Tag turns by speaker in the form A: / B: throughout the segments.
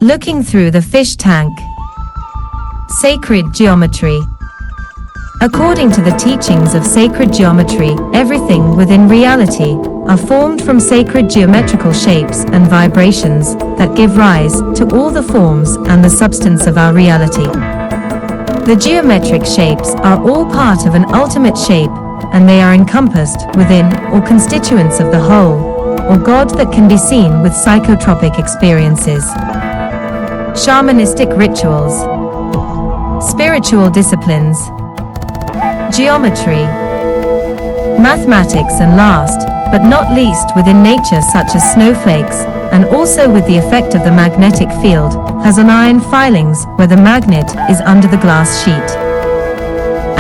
A: Looking through the fish tank. Sacred geometry. According to the teachings of sacred geometry, everything within reality are formed from sacred geometrical shapes and vibrations that give rise to all the forms and the substance of our reality. The geometric shapes are all part of an ultimate shape, and they are encompassed within or constituents of the whole, or God that can be seen with psychotropic experiences. Shamanistic rituals. Spiritual disciplines. Geometry. Mathematics, and last but not least within nature, such as snowflakes, and also with the effect of the magnetic field, has on iron filings where the magnet is under the glass sheet.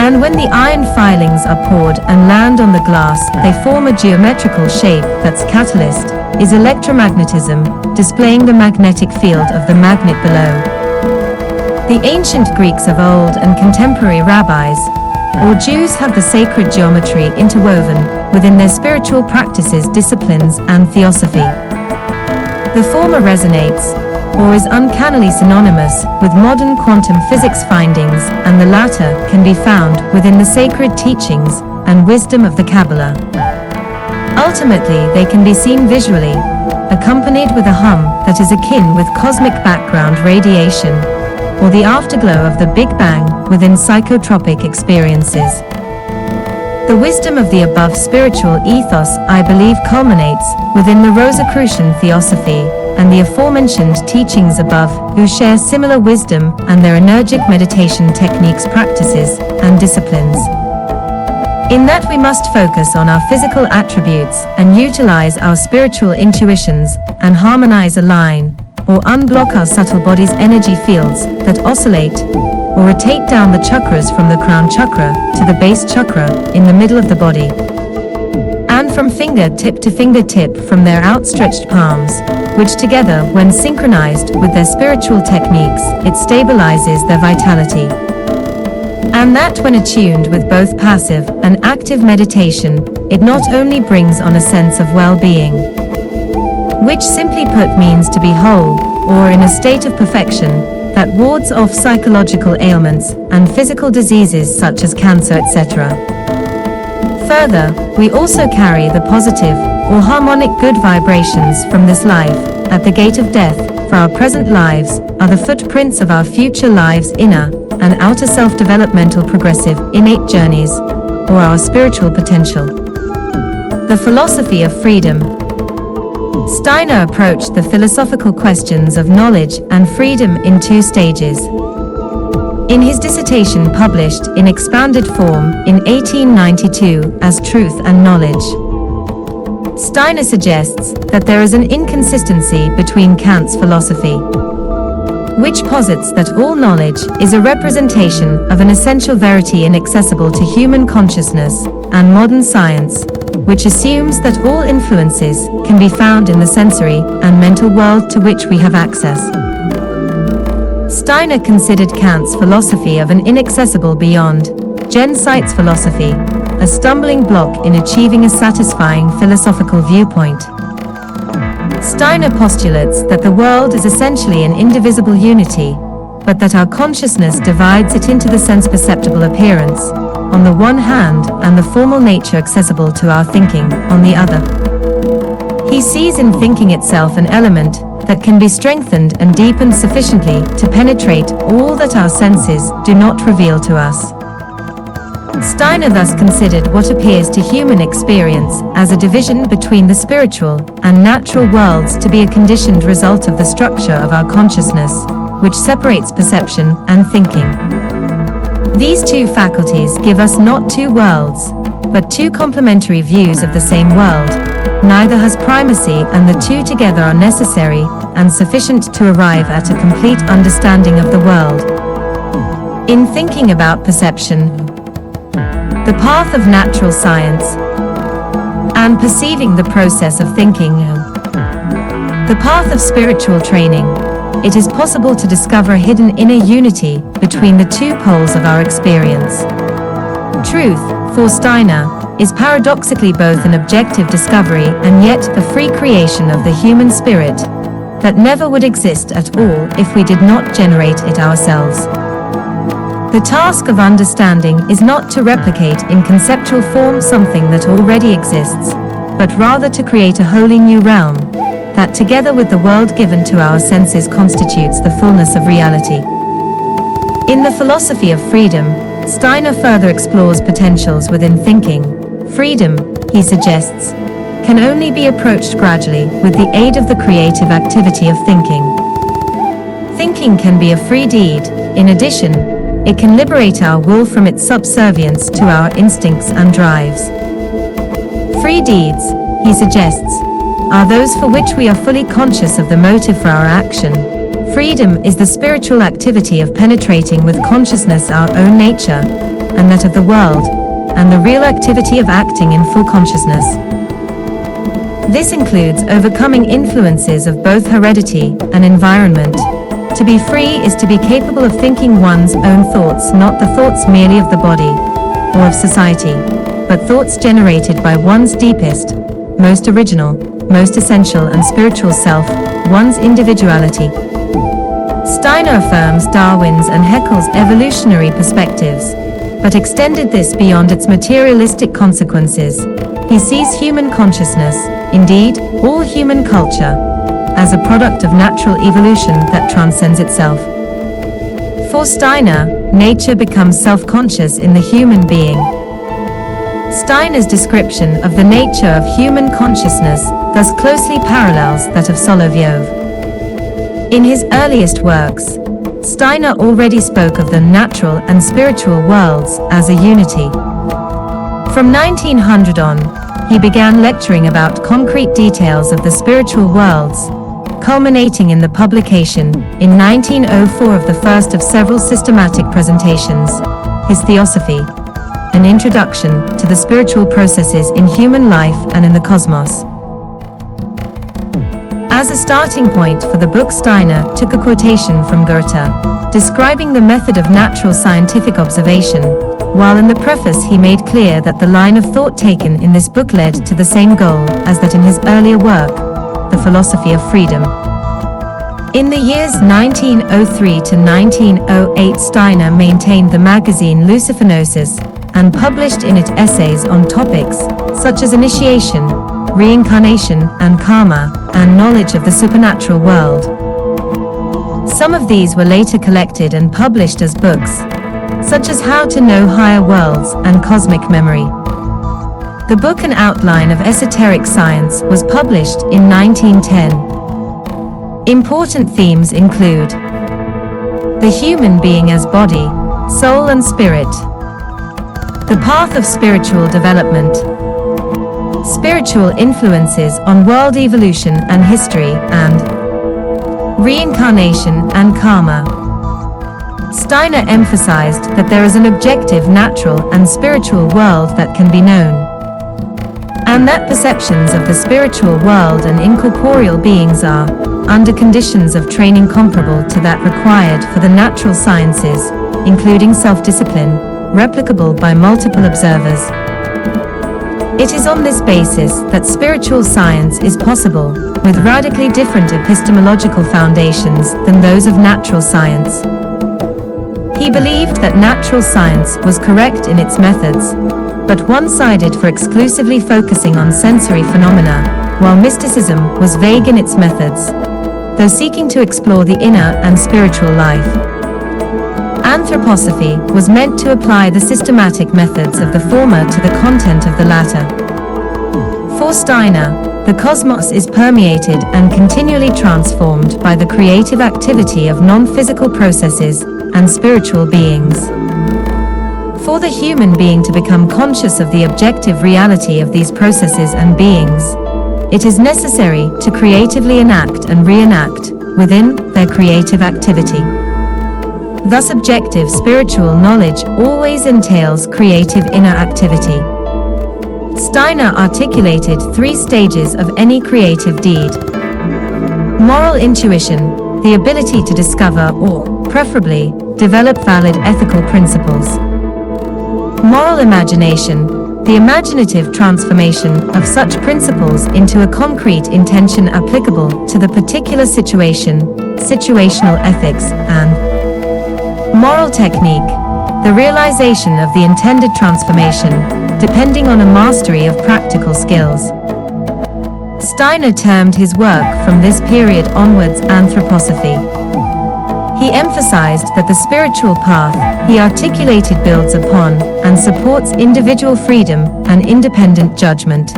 A: And when the iron filings are poured and land on the glass, they form a geometrical shape that's catalyst, is electromagnetism, displaying the magnetic field of the magnet below. The ancient Greeks of old and contemporary rabbis, or Jews, have the sacred geometry interwoven within their spiritual practices, disciplines, and theosophy. The former resonates, or is uncannily synonymous, with modern quantum physics findings, and the latter can be found within the sacred teachings and wisdom of the Kabbalah. Ultimately, they can be seen visually, accompanied with a hum that is akin with cosmic background radiation, or the afterglow of the Big Bang within psychotropic experiences. The wisdom of the above spiritual ethos, I believe, culminates within the Rosicrucian theosophy and the aforementioned teachings above, who share similar wisdom and their energetic meditation techniques, practices, and disciplines. In that we must focus on our physical attributes and utilize our spiritual intuitions and harmonize, align, or unblock our subtle body's energy fields that oscillate or rotate down the chakras from the crown chakra to the base chakra in the middle of the body, and from fingertip to fingertip from their outstretched palms, which together, when synchronized with their spiritual techniques, it stabilizes their vitality. And that when attuned with both passive and active meditation, it not only brings on a sense of well-being, which simply put means to be whole, or in a state of perfection, that wards off psychological ailments and physical diseases such as cancer, etc. Further, we also carry the positive or harmonic good vibrations from this life. At the gate of death, for our present lives, are the footprints of our future lives' inner and outer self-developmental progressive innate journeys, or our spiritual potential. The philosophy of freedom. Steiner approached the philosophical questions of knowledge and freedom in two stages. In his dissertation published in expanded form in 1892 as Truth and Knowledge, Steiner suggests that there is an inconsistency between Kant's philosophy, which posits that all knowledge is a representation of an essential verity inaccessible to human consciousness, and modern science, which assumes that all influences can be found in the sensory and mental world to which we have access. Steiner considered Kant's philosophy of an inaccessible beyond, Gensight's philosophy, a stumbling block in achieving a satisfying philosophical viewpoint. Steiner postulates that the world is essentially an indivisible unity, but that our consciousness divides it into the sense-perceptible appearance, on the one hand, and the formal nature accessible to our thinking, on the other. He sees in thinking itself an element that can be strengthened and deepened sufficiently to penetrate all that our senses do not reveal to us. Steiner thus considered what appears to human experience as a division between the spiritual and natural worlds to be a conditioned result of the structure of our consciousness, which separates perception and thinking. These two faculties give us not two worlds, but two complementary views of the same world. Neither has primacy, and the two together are necessary and sufficient to arrive at a complete understanding of the world. In thinking about perception, the path of natural science, and perceiving the process of thinking, the path of spiritual training, it is possible to discover a hidden inner unity between the two poles of our experience. Truth, for Steiner, is paradoxically both an objective discovery and yet the free creation of the human spirit, that never would exist at all if we did not generate it ourselves. The task of understanding is not to replicate in conceptual form something that already exists, but rather to create a wholly new realm, that together with the world given to our senses constitutes the fullness of reality. In the philosophy of freedom, Steiner further explores potentials within thinking. Freedom, he suggests, can only be approached gradually with the aid of the creative activity of thinking. Thinking can be a free deed. In addition, it can liberate our will from its subservience to our instincts and drives. Free deeds, he suggests, are those for which we are fully conscious of the motive for our action. Freedom is the spiritual activity of penetrating with consciousness our own nature, and that of the world, and the real activity of acting in full consciousness. This includes overcoming influences of both heredity and environment. To be free is to be capable of thinking one's own thoughts, not the thoughts merely of the body or of society, but thoughts generated by one's deepest, most original, most essential and spiritual self, one's individuality. Steiner affirms Darwin's and Haeckel's evolutionary perspectives, but extended this beyond its materialistic consequences. He sees human consciousness, indeed, all human culture, as a product of natural evolution that transcends itself. For Steiner, nature becomes self-conscious in the human being. Steiner's description of the nature of human consciousness thus closely parallels that of Solovyov. In his earliest works, Steiner already spoke of the natural and spiritual worlds as a unity. From 1900 on, he began lecturing about concrete details of the spiritual worlds, culminating in the publication, in 1904, of the first of several systematic presentations, his Theosophy, an introduction to the spiritual processes in human life and in the cosmos. As a starting point for the book, Steiner took a quotation from Goethe, describing the method of natural scientific observation, while in the preface he made clear that the line of thought taken in this book led to the same goal as that in his earlier work, The Philosophy of Freedom. In the years 1903 to 1908, Steiner maintained the magazine Lucifinosis and published in it essays on topics such as initiation, reincarnation and karma, and knowledge of the supernatural world. Some of these were later collected and published as books, such as How to Know Higher Worlds and Cosmic Memory. The book An Outline of Esoteric Science was published in 1910. Important themes include the human being as body, soul and spirit, the path of spiritual development, spiritual influences on world evolution and history, and reincarnation and karma. Steiner emphasized that there is an objective natural and spiritual world that can be known, and that perceptions of the spiritual world and incorporeal beings are, under conditions of training comparable to that required for the natural sciences, including self-discipline, replicable by multiple observers. It is on this basis that spiritual science is possible, with radically different epistemological foundations than those of natural science. He believed that natural science was correct in its methods, but one-sided for exclusively focusing on sensory phenomena, while mysticism was vague in its methods, though seeking to explore the inner and spiritual life. Anthroposophy was meant to apply the systematic methods of the former to the content of the latter. For Steiner, the cosmos is permeated and continually transformed by the creative activity of non-physical processes and spiritual beings. For the human being to become conscious of the objective reality of these processes and beings, it is necessary to creatively enact and reenact within their creative activity. Thus, objective spiritual knowledge always entails creative inner activity. Steiner articulated 3 stages of any creative deed: moral intuition, the ability to discover or, preferably, develop valid ethical principles; moral imagination, the imaginative transformation of such principles into a concrete intention applicable to the particular situation, situational ethics, and moral technique, the realization of the intended transformation, depending on a mastery of practical skills. Steiner termed his work from this period onwards Anthroposophy. He emphasized that the spiritual path he articulated builds upon and supports individual freedom and independent judgment.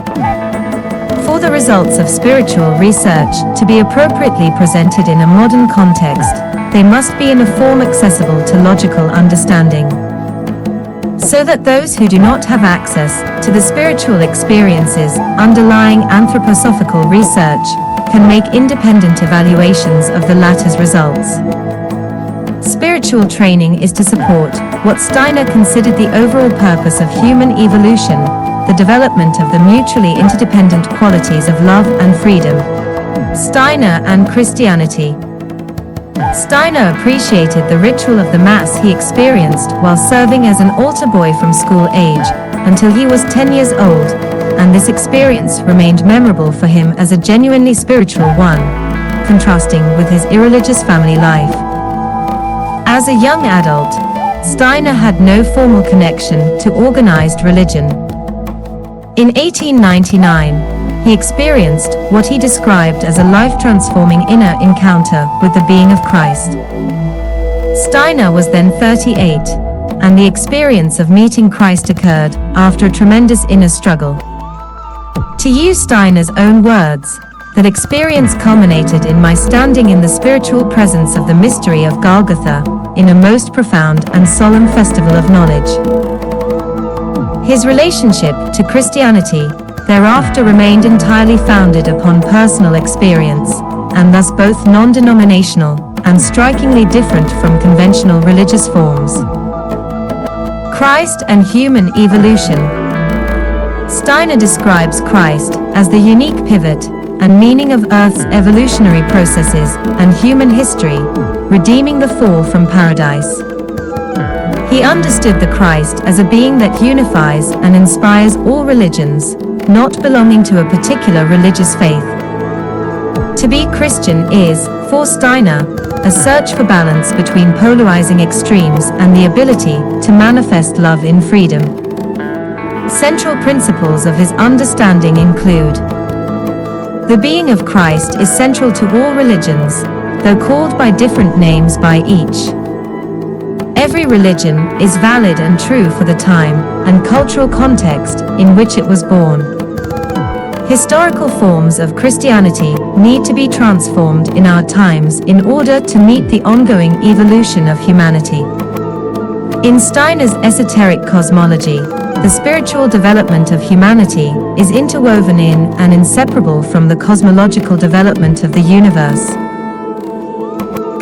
A: For the results of spiritual research to be appropriately presented in a modern context, they must be in a form accessible to logical understanding, so that those who do not have access to the spiritual experiences underlying anthroposophical research can make independent evaluations of the latter's results. Spiritual training is to support what Steiner considered the overall purpose of human evolution, the development of the mutually interdependent qualities of love and freedom. Steiner and Christianity. Steiner appreciated the ritual of the Mass he experienced while serving as an altar boy from school age until he was 10 years old, and this experience remained memorable for him as a genuinely spiritual one, contrasting with his irreligious family life. As a young adult, Steiner had no formal connection to organized religion. In 1899, he experienced what he described as a life-transforming inner encounter with the being of Christ. Steiner was then 38, and the experience of meeting Christ occurred after a tremendous inner struggle. To use Steiner's own words, that experience culminated in my standing in the spiritual presence of the mystery of Golgotha, in a most profound and solemn festival of knowledge. His relationship to Christianity thereafter remained entirely founded upon personal experience, and thus both non-denominational and strikingly different from conventional religious forms. Christ and human evolution. Steiner describes Christ as the unique pivot and meaning of Earth's evolutionary processes and human history, redeeming the fall from paradise. He understood the Christ as a being that unifies and inspires all religions, not belonging to a particular religious faith. To be Christian is, for Steiner, a search for balance between polarizing extremes and the ability to manifest love in freedom. Central principles of his understanding include: the being of Christ is central to all religions, though called by different names by each. Every religion is valid and true for the time and cultural context in which it was born. Historical forms of Christianity need to be transformed in our times in order to meet the ongoing evolution of humanity. In Steiner's esoteric cosmology, the spiritual development of humanity is interwoven in and inseparable from the cosmological development of the universe.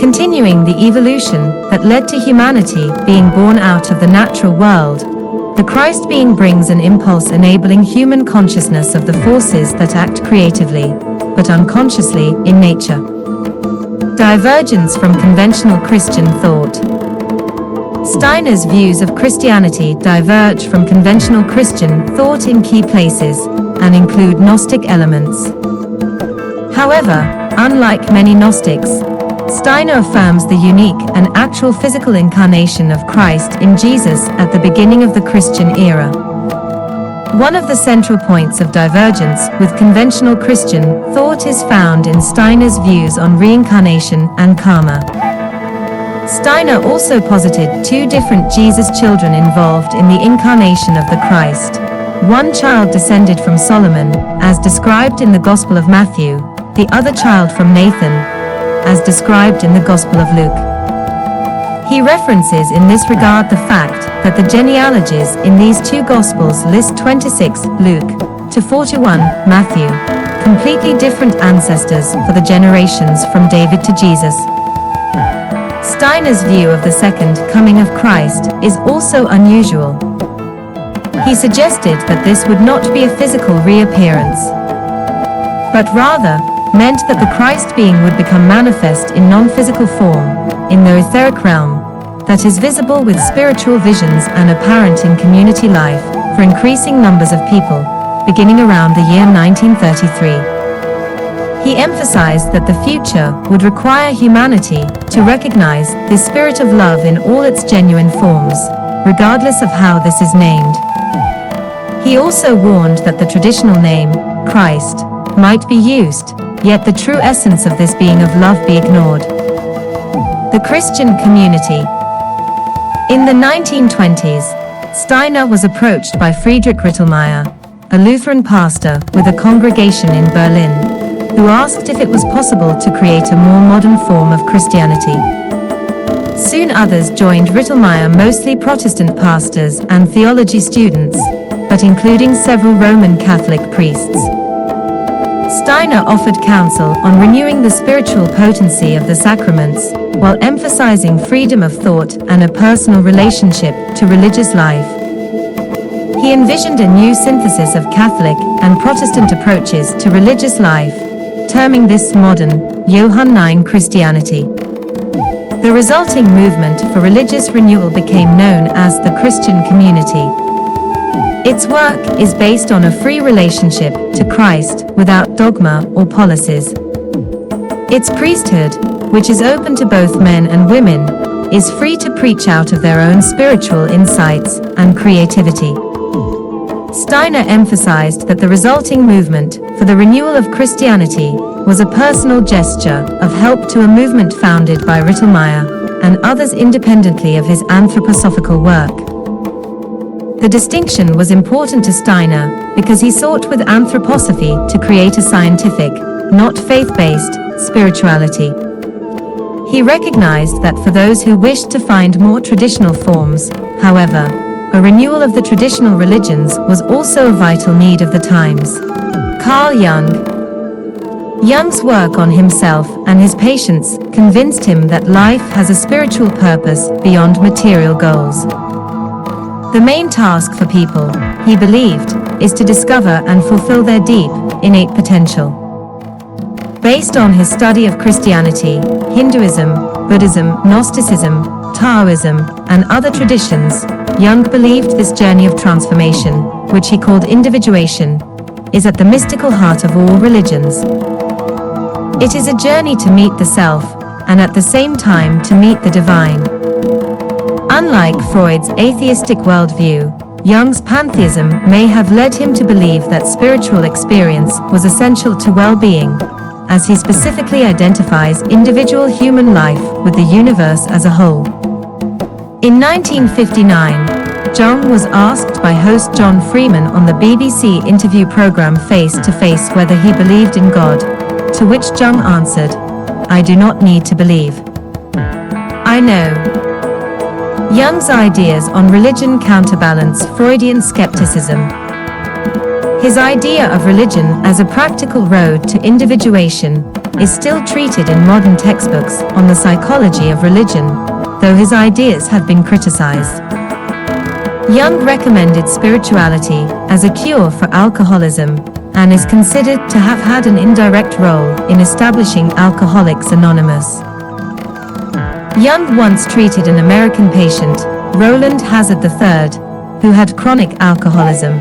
A: Continuing the evolution that led to humanity being born out of the natural world, the Christ being brings an impulse enabling human consciousness of the forces that act creatively, but unconsciously, in nature. Divergence from conventional Christian thought. Steiner's views of Christianity diverge from conventional Christian thought in key places, and include Gnostic elements. However, unlike many Gnostics, Steiner affirms the unique and actual physical incarnation of Christ in Jesus at the beginning of the Christian era. One of the central points of divergence with conventional Christian thought is found in Steiner's views on reincarnation and karma. Steiner also posited two different Jesus children involved in the incarnation of the Christ. One child descended from Solomon, as described in the Gospel of Matthew, the other child from Nathan, as described in the Gospel of Luke. He references in this regard the fact that the genealogies in these two Gospels list 26, Luke, to 41, Matthew, completely different ancestors for the generations from David to Jesus. Steiner's view of the second coming of Christ is also unusual. He suggested that this would not be a physical reappearance, but rather meant that the Christ being would become manifest in non-physical form, in the etheric realm, that is visible with spiritual visions and apparent in community life, for increasing numbers of people, beginning around the year 1933. He emphasized that the future would require humanity to recognize the spirit of love in all its genuine forms, regardless of how this is named. He also warned that the traditional name, Christ, might be used, yet the true essence of this being of love be ignored. The Christian community. In the 1920s, Steiner was approached by Friedrich Rittelmeyer, a Lutheran pastor with a congregation in Berlin, who asked if it was possible to create a more modern form of Christianity. Soon others joined Rittelmeyer, mostly Protestant pastors and theology students, but including several Roman Catholic priests. Steiner offered counsel on renewing the spiritual potency of the sacraments, while emphasizing freedom of thought and a personal relationship to religious life. He envisioned a new synthesis of Catholic and Protestant approaches to religious life, terming this modern, Johannine Christianity. The resulting movement for religious renewal became known as the Christian community. Its work is based on a free relationship to Christ without dogma or policies. Its priesthood, which is open to both men and women, is free to preach out of their own spiritual insights and creativity. Steiner emphasized that the resulting movement for the renewal of Christianity was a personal gesture of help to a movement founded by Rittelmeyer and others independently of his anthroposophical work. The distinction was important to Steiner because he sought with anthroposophy to create a scientific, not faith-based, spirituality. He recognized that for those who wished to find more traditional forms, however, a renewal of the traditional religions was also a vital need of the times. Carl Jung. Jung's work on himself and his patients convinced him that life has a spiritual purpose beyond material goals. The main task for people, he believed, is to discover and fulfill their deep, innate potential. Based on his study of Christianity, Hinduism, Buddhism, Gnosticism, Taoism, and other traditions, Jung believed this journey of transformation, which he called individuation, is at the mystical heart of all religions. It is a journey to meet the self, and at the same time to meet the divine. Unlike Freud's atheistic worldview, Jung's pantheism may have led him to believe that spiritual experience was essential to well-being, as he specifically identifies individual human life with the universe as a whole. In 1959, Jung was asked by host John Freeman on the BBC interview program Face to Face whether he believed in God, to which Jung answered, "I do not need to believe. I know." Jung's ideas on religion counterbalance Freudian skepticism. His idea of religion as a practical road to individuation is still treated in modern textbooks on the psychology of religion, though his ideas have been criticized. Jung recommended spirituality as a cure for alcoholism and is considered to have had an indirect role in establishing Alcoholics Anonymous. Jung once treated an American patient, Roland Hazard III, who had chronic alcoholism.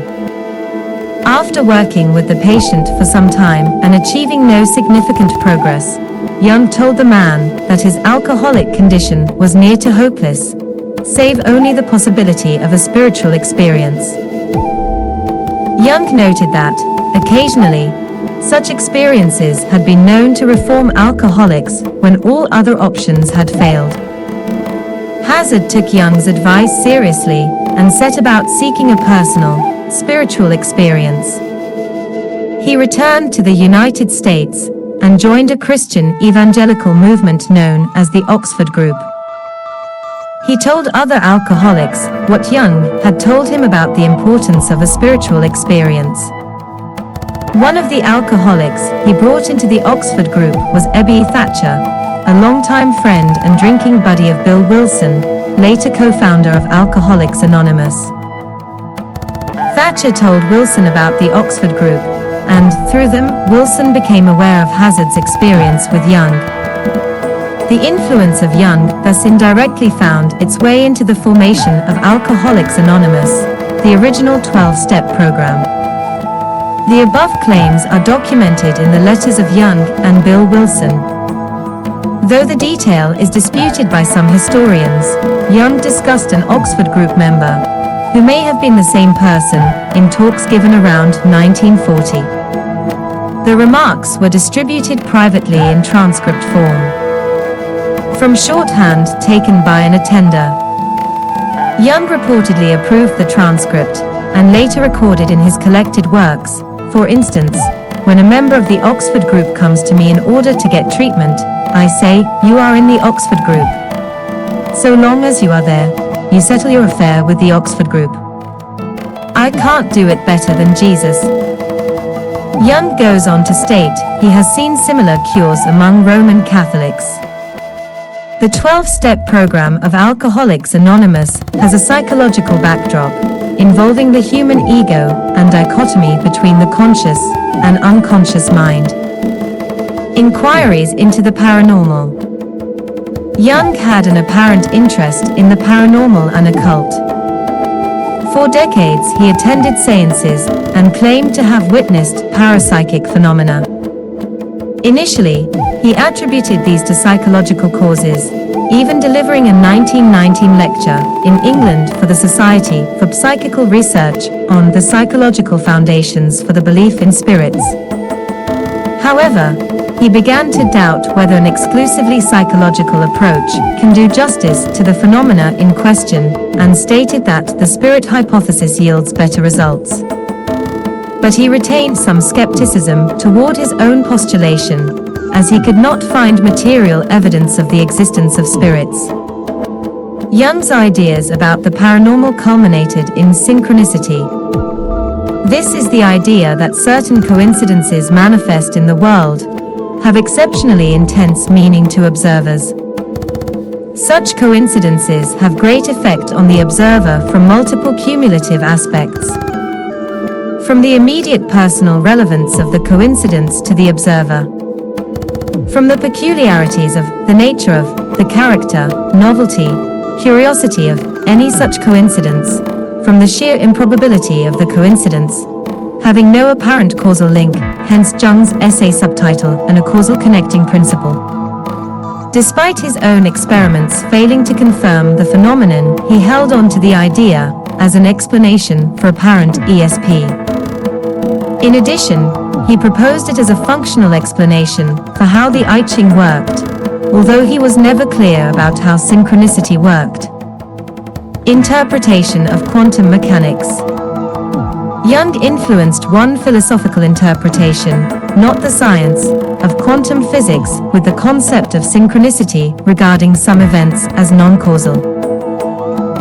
A: After working with the patient for some time and achieving no significant progress, Jung told the man that his alcoholic condition was near to hopeless, save only the possibility of a spiritual experience. Jung noted that, occasionally, such experiences had been known to reform alcoholics when all other options had failed. Hazard took Jung's advice seriously and set about seeking a personal, spiritual experience. He returned to the United States and joined a Christian evangelical movement known as the Oxford Group. He told other alcoholics what Jung had told him about the importance of a spiritual experience. One of the alcoholics he brought into the Oxford Group was Ebby Thatcher, a longtime friend and drinking buddy of Bill Wilson, later co-founder of Alcoholics Anonymous. Thatcher told Wilson about the Oxford Group, and through them, Wilson became aware of Hazard's experience with Jung. The influence of Jung thus indirectly found its way into the formation of Alcoholics Anonymous, the original 12-step program. The above claims are documented in the letters of Jung and Bill Wilson. Though the detail is disputed by some historians, Jung discussed an Oxford group member, who may have been the same person, in talks given around 1940. The remarks were distributed privately in transcript form from shorthand taken by an attender. Jung reportedly approved the transcript and later recorded in his collected works. For instance, when a member of the Oxford group comes to me in order to get treatment, I say, "You are in the Oxford group. So long as you are there, you settle your affair with the Oxford group. I can't do it better than Jesus." Jung goes on to state he has seen similar cures among Roman Catholics. The 12-step program of Alcoholics Anonymous has a psychological backdrop involving the human ego and dichotomy between the conscious and unconscious mind. Inquiries into the paranormal. Jung had an apparent interest in the paranormal and occult. For decades he attended seances and claimed to have witnessed parapsychic phenomena. Initially, he attributed these to psychological causes, even delivering a 1919 lecture in England for the Society for Psychical Research on the psychological foundations for the belief in spirits. However, he began to doubt whether an exclusively psychological approach can do justice to the phenomena in question, and stated that the spirit hypothesis yields better results. But he retained some skepticism toward his own postulation, as he could not find material evidence of the existence of spirits. Jung's ideas about the paranormal culminated in synchronicity. This is the idea that certain coincidences manifest in the world have exceptionally intense meaning to observers. Such coincidences have great effect on the observer from multiple cumulative aspects. From the immediate personal relevance of the coincidence to the observer. From the peculiarities of, the nature of, the character, novelty, curiosity of, any such coincidence. From the sheer improbability of the coincidence, having no apparent causal link, hence Jung's essay subtitle, and a causal connecting principle. Despite his own experiments failing to confirm the phenomenon, he held on to the idea as an explanation for apparent ESP. In addition, he proposed it as a functional explanation for how the I Ching worked, although he was never clear about how synchronicity worked. Interpretation of quantum mechanics. Jung influenced one philosophical interpretation, not the science, of quantum physics with the concept of synchronicity regarding some events as non-causal.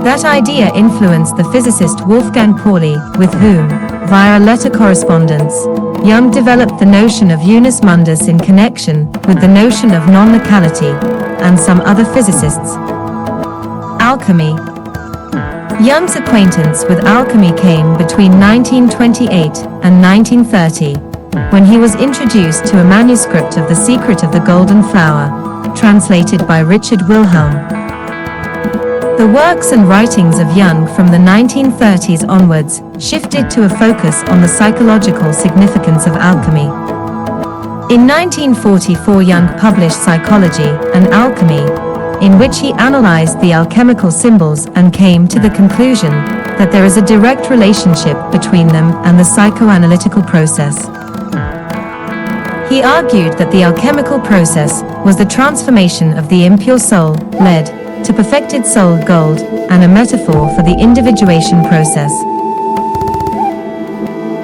A: That idea influenced the physicist Wolfgang Pauli, with whom, via letter correspondence, Jung developed the notion of unus mundus in connection with the notion of non-locality, and some other physicists. Alchemy. Jung's acquaintance with alchemy came between 1928 and 1930, when he was introduced to a manuscript of The Secret of the Golden Flower, translated by Richard Wilhelm. The works and writings of Jung from the 1930s onwards shifted to a focus on the psychological significance of alchemy. In 1944, Jung published Psychology and Alchemy, in which he analyzed the alchemical symbols and came to the conclusion that there is a direct relationship between them and the psychoanalytical process. He argued that the alchemical process was the transformation of the impure soul, lead, to perfected soul, gold, and a metaphor for the individuation process.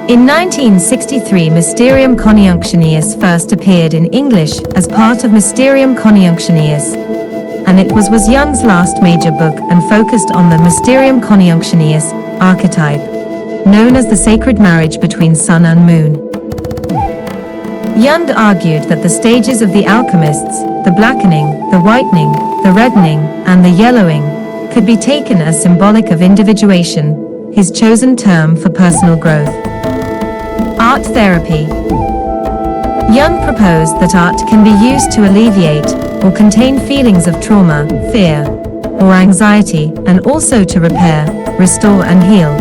A: In 1963, Mysterium Coniunctionis first appeared in English as part of Mysterium Coniunctionis, and it was Jung's last major book and focused on the Mysterium Coniunctionis archetype, known as the sacred marriage between sun and moon. Jung argued that the stages of the alchemists, the blackening, the whitening, the reddening, and the yellowing, could be taken as symbolic of individuation, his chosen term for personal growth. Art therapy. Jung proposed that art can be used to alleviate or contain feelings of trauma, fear, or anxiety, and also to repair, restore, and heal.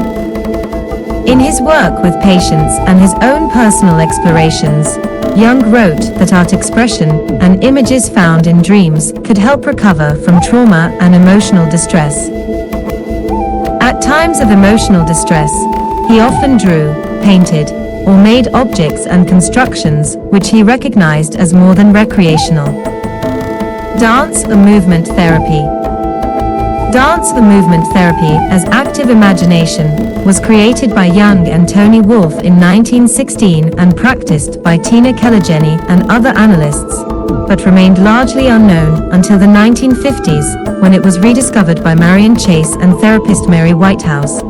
A: In his work with patients and his own personal explorations, Jung wrote that art expression and images found in dreams could help recover from trauma and emotional distress. At times of emotional distress, he often drew, painted, or made objects and constructions which he recognized as more than recreational. Dance or movement therapy. Dance or movement therapy as active imagination was created by Jung and Tony Wolff in 1916 and practiced by Tina Kellergeni and other analysts, but remained largely unknown until the 1950s when it was rediscovered by Marion Chase and therapist Mary Whitehouse.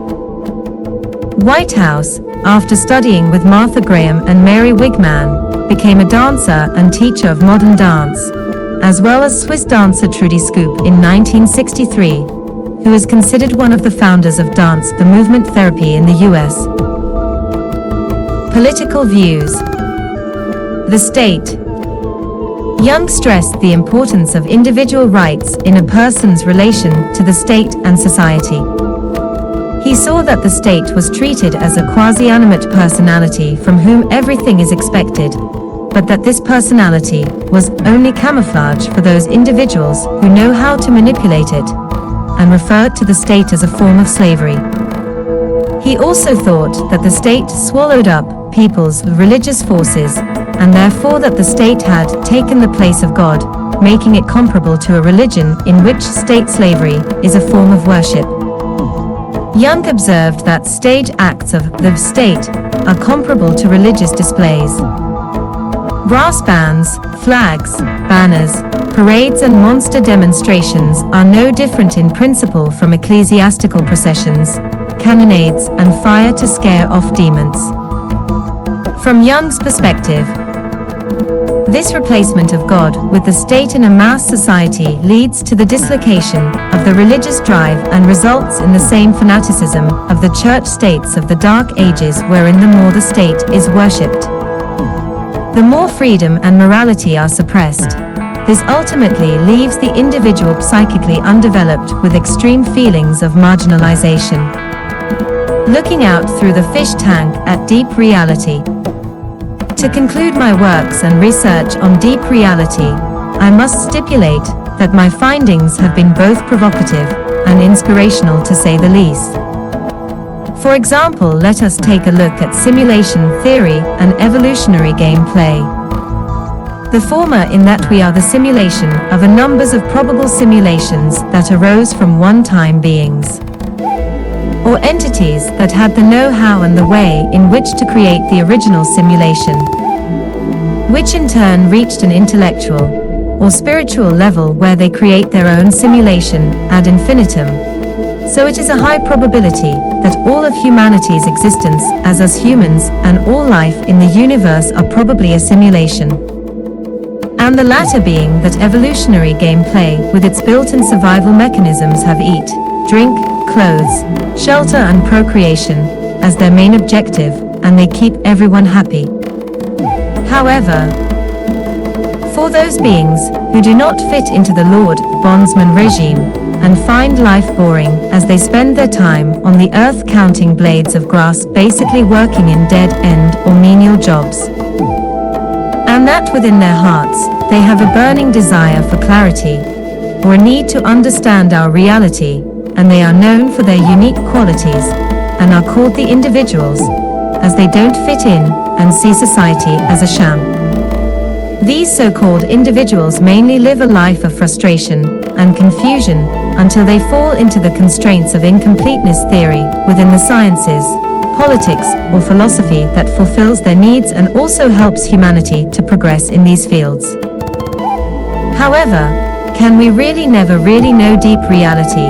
A: Whitehouse, after studying with Martha Graham and Mary Wigman, became a dancer and teacher of modern dance, as well as Swiss dancer Trudy Scoop in 1963, who is considered one of the founders of dance the movement therapy in the US. Political views. The state. Jung stressed the importance of individual rights in a person's relation to the state and society. He saw that the state was treated as a quasi-animate personality from whom everything is expected, but that this personality was only camouflage for those individuals who know how to manipulate it, and referred to the state as a form of slavery. He also thought that the state swallowed up people's religious forces, and therefore that the state had taken the place of God, making it comparable to a religion in which state slavery is a form of worship. Jung observed that stage acts of the state are comparable to religious displays. Brass bands, flags, banners, parades and monster demonstrations are no different in principle from ecclesiastical processions, cannonades and fire to scare off demons. From Jung's perspective, this replacement of God with the state in a mass society leads to the dislocation of the religious drive and results in the same fanaticism of the church states of the Dark Ages, wherein the more the state is worshipped, the more freedom and morality are suppressed. This ultimately leaves the individual psychically undeveloped with extreme feelings of marginalization. Looking out through the fish tank at deep reality. To conclude my works and research on deep reality, I must stipulate that my findings have been both provocative and inspirational, to say the least. For example, let us take a look at simulation theory and evolutionary gameplay. The former in that we are the simulation of a numbers of probable simulations that arose from one-time beings, or entities that had the know-how and the way in which to create the original simulation, which in turn reached an intellectual or spiritual level where they create their own simulation ad infinitum. So it is a high probability that all of humanity's existence as us humans and all life in the universe are probably a simulation. And the latter being that evolutionary gameplay with its built-in survival mechanisms have eat, drink, clothes, shelter and procreation as their main objective, and they keep everyone happy. However, for those beings who do not fit into the Lord bondsman regime and find life boring as they spend their time on the earth counting blades of grass, basically working in dead-end or menial jobs, and that within their hearts they have a burning desire for clarity or a need to understand our reality, and they are known for their unique qualities and are called the individuals, as they don't fit in and see society as a sham. These so-called individuals mainly live a life of frustration and confusion until they fall into the constraints of incompleteness theory within the sciences, politics, or philosophy that fulfills their needs and also helps humanity to progress in these fields. However, can we really never really know deep reality?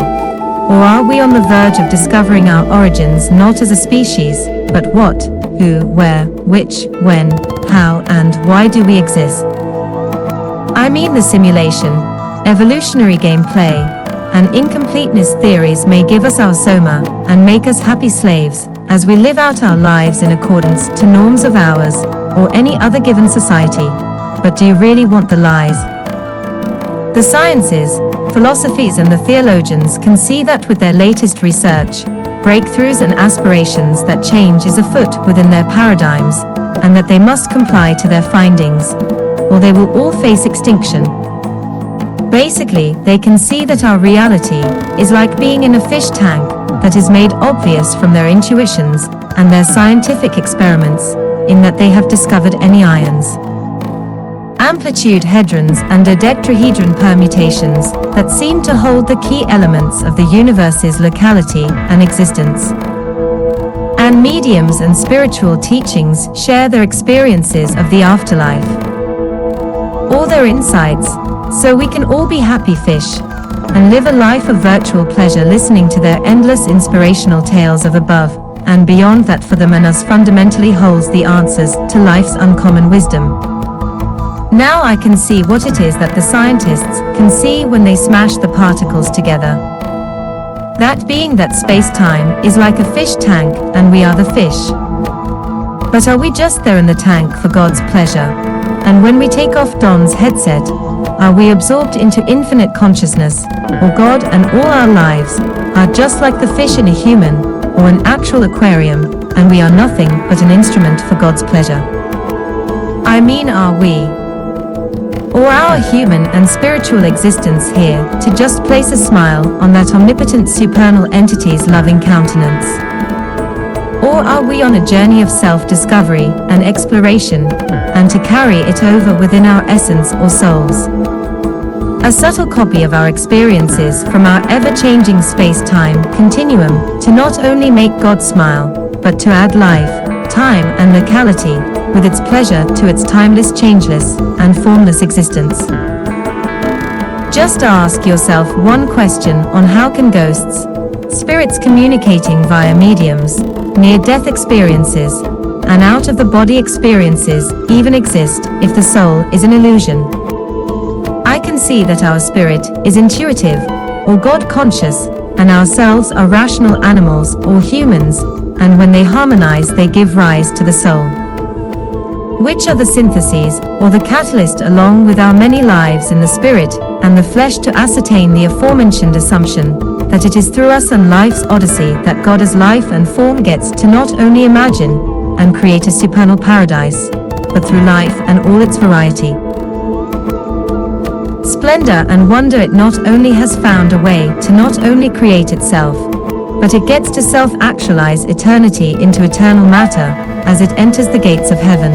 A: Or are we on the verge of discovering our origins not as a species, but what, who, where, which, when, how, and why do we exist? I mean, the simulation, evolutionary gameplay, and incompleteness theories may give us our soma and make us happy slaves as we live out our lives in accordance to norms of ours or any other given society. But do you really want the lies? The sciences, philosophies and the theologians can see that with their latest research, breakthroughs and aspirations that change is afoot within their paradigms, and that they must comply to their findings, or they will all face extinction. Basically, they can see that our reality is like being in a fish tank that is made obvious from their intuitions and their scientific experiments, in that they have discovered any ions, amplitude hadrons and dodecahedron permutations that seem to hold the key elements of the universe's locality and existence. And mediums and spiritual teachings share their experiences of the afterlife, or their insights, so we can all be happy fish and live a life of virtual pleasure listening to their endless inspirational tales of above and beyond that for them and us fundamentally holds the answers to life's uncommon wisdom. Now I can see what it is that the scientists can see when they smash the particles together. That being that space-time is like a fish tank and we are the fish. But are we just there in the tank for God's pleasure? And when we take off Don's headset, are we absorbed into infinite consciousness, or God and all our lives are just like the fish in a human or an actual aquarium, and we are nothing but an instrument for God's pleasure? I mean, are we, or our human and spiritual existence here to just place a smile on that omnipotent supernal entity's loving countenance? Or are we on a journey of self-discovery and exploration, and to carry it over within our essence or souls? A subtle copy of our experiences from our ever-changing space-time continuum to not only make God smile, but to add life, time and locality with its pleasure to its timeless, changeless, and formless existence. Just ask yourself one question on how can ghosts, spirits communicating via mediums, near-death experiences, and out-of-the-body experiences even exist if the soul is an illusion? I can see that our spirit is intuitive, or God-conscious, and ourselves are rational animals or humans, and when they harmonize they give rise to the soul, which are the syntheses, or the catalyst along with our many lives in the spirit and the flesh to ascertain the aforementioned assumption that it is through us and life's odyssey that God as life and form gets to not only imagine and create a supernal paradise, but through life and all its variety, splendor and wonder, it not only has found a way to not only create itself, but it gets to self-actualize eternity into eternal matter as it enters the gates of heaven.